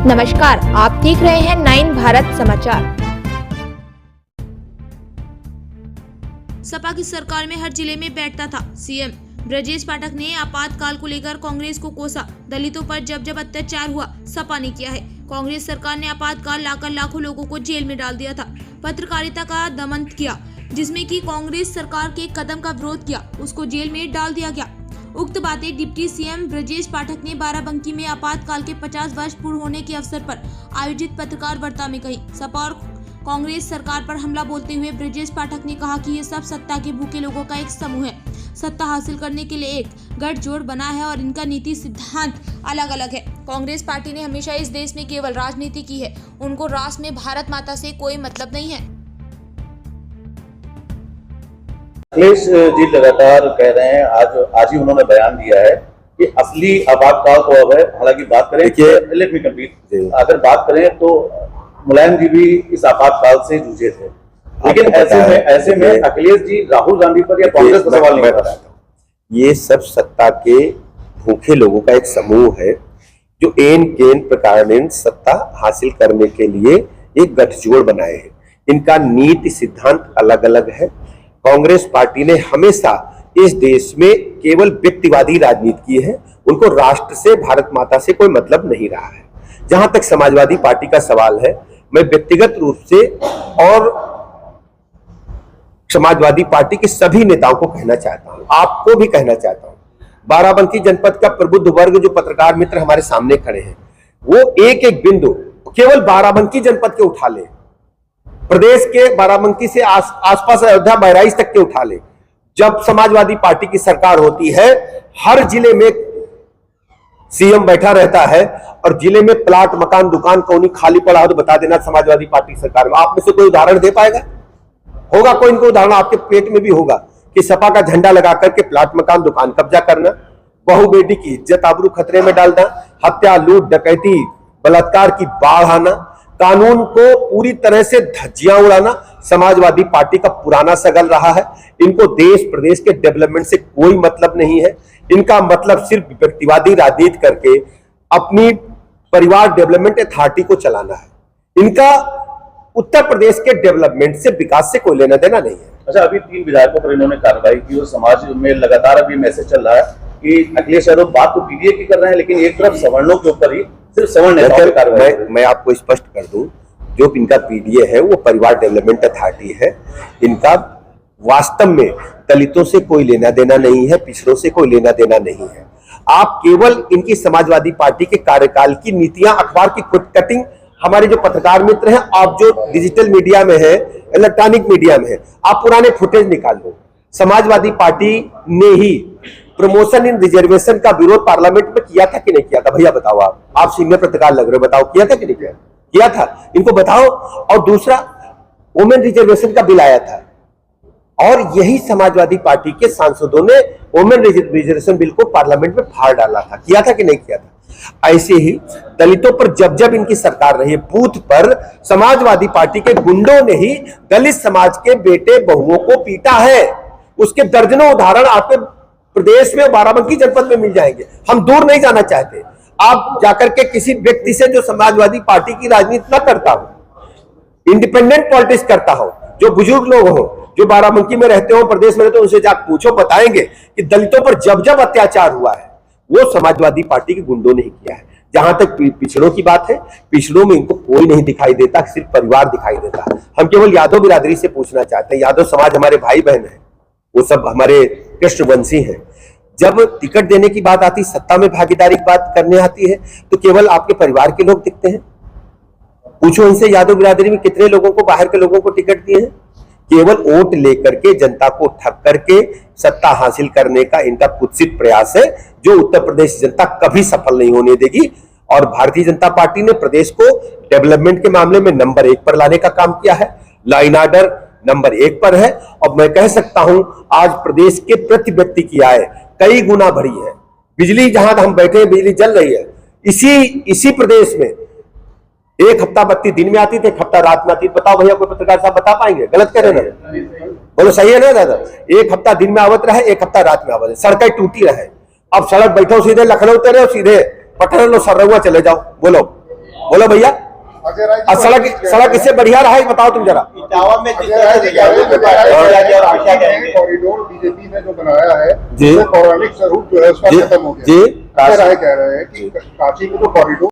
नमस्कार, आप देख रहे हैं 9 भारत समाचार। सपा की सरकार में हर जिले में बैठता था सीएम ब्रजेश पाठक ने आपातकाल को लेकर कांग्रेस को कोसा। दलितों पर जब जब अत्याचार हुआ सपा ने किया है। कांग्रेस सरकार ने आपातकाल लाकर लाखों लोगों को जेल में डाल दिया था। पत्रकारिता का दमन किया, जिसमें कि कांग्रेस सरकार के कदम का विरोध किया, उसको जेल में डाल दिया गया। उक्त बातें डिप्टी सीएम ब्रजेश पाठक ने बाराबंकी में आपातकाल के 50 वर्ष पूर्ण होने के अवसर पर आयोजित पत्रकार वार्ता में कही। सपा और कांग्रेस सरकार पर हमला बोलते हुए ब्रजेश पाठक ने कहा कि ये सब सत्ता के भूखे लोगों का एक समूह है। सत्ता हासिल करने के लिए एक गठजोड़ बना है और इनका नीति सिद्धांत अलग अलग है। कांग्रेस पार्टी ने हमेशा इस देश में केवल राजनीति की है, उनको राष्ट्र में भारत माता से कोई मतलब नहीं है। अखिलेश जी लगातार कह रहे हैं, आज ही उन्होंने बयान दिया है कि असली आपातकाल तो अब है। हालांकि बात करें, लेट मी कंप्लीट, अगर बात करें तो मुलायम जी भी इस आपातकाल से जूझे थे, लेकिन ऐसे में अखिलेश जी राहुल गांधी पर या कांग्रेस पर सवाल नहीं उठा। ये सब सत्ता के भूखे लोगों का एक समूह है जो एन केन प्रकार सत्ता हासिल करने के लिए एक गठजोड़ बनाए हैं। इनका नीति सिद्धांत अलग अलग है। कांग्रेस पार्टी ने हमेशा इस देश में केवल व्यक्तिवादी राजनीति की है, उनको राष्ट्र से भारत माता से कोई मतलब नहीं रहा है। जहां तक समाजवादी पार्टी का सवाल है, मैं व्यक्तिगत रूप से और समाजवादी पार्टी के सभी नेताओं को कहना चाहता हूं, आपको भी कहना चाहता हूं, बाराबंकी जनपद का प्रबुद्ध वर्ग जो पत्रकार मित्र हमारे सामने खड़े हैं, वो एक एक बिंदु केवल बाराबंकी जनपद के उठा ले, प्रदेश के बाराबंकी से आसपास अयोध्या बहराइच तक के उठा ले। जब समाजवादी पार्टी की सरकार होती है, हर जिले में सीएम बैठा रहता है और जिले में प्लाट, मकान, दुकान कौनी खाली पड़ा हो तो बता देना समाजवादी पार्टी की सरकार में। आप में से कोई उदाहरण दे पाएगा? होगा कोई इनको उदाहरण, आपके पेट में भी होगा कि सपा का झंडा लगा करके प्लाट, मकान, दुकान कब्जा करना, बहु बेटी की इज्जत आबरू खतरे में डालना, हत्या, लूट, डकैती, बलात्कार की बाढ़ आना, कानून को पूरी तरह से धज्जियां उड़ाना समाजवादी पार्टी का पुराना सगल रहा है। इनको देश प्रदेश के डेवलपमेंट से कोई मतलब नहीं है। इनका मतलब सिर्फ व्यक्तिवादी राजनीति करके अपनी परिवार डेवलपमेंट अथॉरिटी को चलाना है। इनका उत्तर प्रदेश के डेवलपमेंट से, विकास से कोई लेना देना नहीं है। अच्छा, अभी 3 विधायकों पर इन्होंने कार्रवाई की और समाज में लगातार अभी मैसेज चल रहा है कि अखिलेश यादव बात तो पीडीए की कर रहे हैं, लेकिन एक तरफ सवर्णों के ऊपर ही सिर्फ सवर्ण नेताओं की कार्रवाई। मैं आपको स्पष्ट कर दूं, जो इनका पीडीए है वो परिवार डेवलपमेंट अथॉरिटी है। इनका वास्तव में दलितों से कोई लेना देना नहीं है, पिछड़ों से कोई लेना देना नहीं है। आप केवल इनकी समाजवादी पार्टी के कार्यकाल की नीतियां, अखबार की कटिंग, हमारे जो पत्रकार मित्र हैं, आप जो डिजिटल मीडिया में है, इलेक्ट्रॉनिक मीडिया में है, आप पुराने फुटेज निकाल लो। समाजवादी पार्टी ने ही प्रमोशन इन रिजर्वेशन का विरोध पार्लियामेंट में किया था कि नहीं किया था? भैया बताओ, आप सीनियर पत्रकार लग रहे हो, बताओ किया था कि नहीं किया? किया था, इनको बताओ। और दूसरा, वुमेन रिजर्वेशन का बिल आया था और यही समाजवादी पार्टी के सांसदों ने वुमेन रिजर्वेशन बिल को पार्लियामेंट में फाड़ डाला था। किया था कि नहीं किया था? ऐसे ही दलितों पर जब जब इनकी सरकार रही, बूथ पर समाजवादी पार्टी के गुंडों ने ही दलित समाज के बेटे बहुओं को पीटा है। उसके दर्जनों उदाहरण आपके प्रदेश में, बाराबंकी जनपद में मिल जाएंगे। हम दूर नहीं जाना चाहते। आप जाकर के किसी व्यक्ति से जो समाजवादी पार्टी की राजनीति न करता हो, इंडिपेंडेंट पॉलिटिक्स करता हो, जो बुजुर्ग लोग हो, जो बाराबंकी में रहते हो, प्रदेश में रहते हो, उनसे जाकर पूछो, बताएंगे कि दलितों पर जब जब अत्याचार हुआ है वो समाजवादी पार्टी के गुंडों ने ही किया है। जहां तक पिछड़ों की बात है, पिछड़ों में इनको कोई नहीं दिखाई देता, सिर्फ परिवार दिखाई देता। हम केवल यादव बिरादरी से पूछना चाहते हैं, यादव समाज हमारे भाई बहन है, वो सब हमारे कृष्णवंशी हैं। जब टिकट देने की बात आती, सत्ता में भागीदारी की बात करने आती है, तो केवल आपके परिवार के लोग दिखते हैं। पूछो इनसे, यादव बिरादरी में कितने लोगों को, बाहर के लोगों को टिकट दिए हैं? केवल वोट लेकर के, जनता को ठग करके सत्ता हासिल करने का इनका कुत्सित प्रयास है, जो उत्तर प्रदेश जनता कभी सफल नहीं होने देगी। और भारतीय जनता पार्टी ने प्रदेश को डेवलपमेंट के मामले में नंबर 1 पर लाने का काम किया है। लॉ एंड ऑर्डर नंबर 1 पर है। और मैं कह सकता हूं, आज प्रदेश के प्रति व्यक्ति की आय कई गुना बढ़ी है। बिजली, जहां हम बैठे हैं बिजली जल रही है। इसी प्रदेश में एक हफ्ता बत्ती दिन में आती थी, एक हफ्ता रात में आती थी। बताओ भैया, कोई पत्रकार साहब बता पाएंगे? गलत कह रहे ना? बोलो सही है ना दादा? एक हफ्ता दिन में आवत रहे, एक हफ्ता रात में आवत, सड़कें टूटी रहे। अब सड़क बैठो सीधे लखनऊ उतरे, सीधे पटना लो, सरौआ चले जाओ। बोलो बोलो भैया, अजय राय जी और सड़क इससे बढ़िया रहा है, बताओ तुम जरा। इटावा में जिस अजय राय जी कह रहे तरह हैं कॉरिडोर बीजेपी ने जो बनाया है जी, पौराणिक स्वरूप जो है उसका खत्म हो गया। जी, अजय राय कह रहे हैं कि काशी में जो कॉरिडोर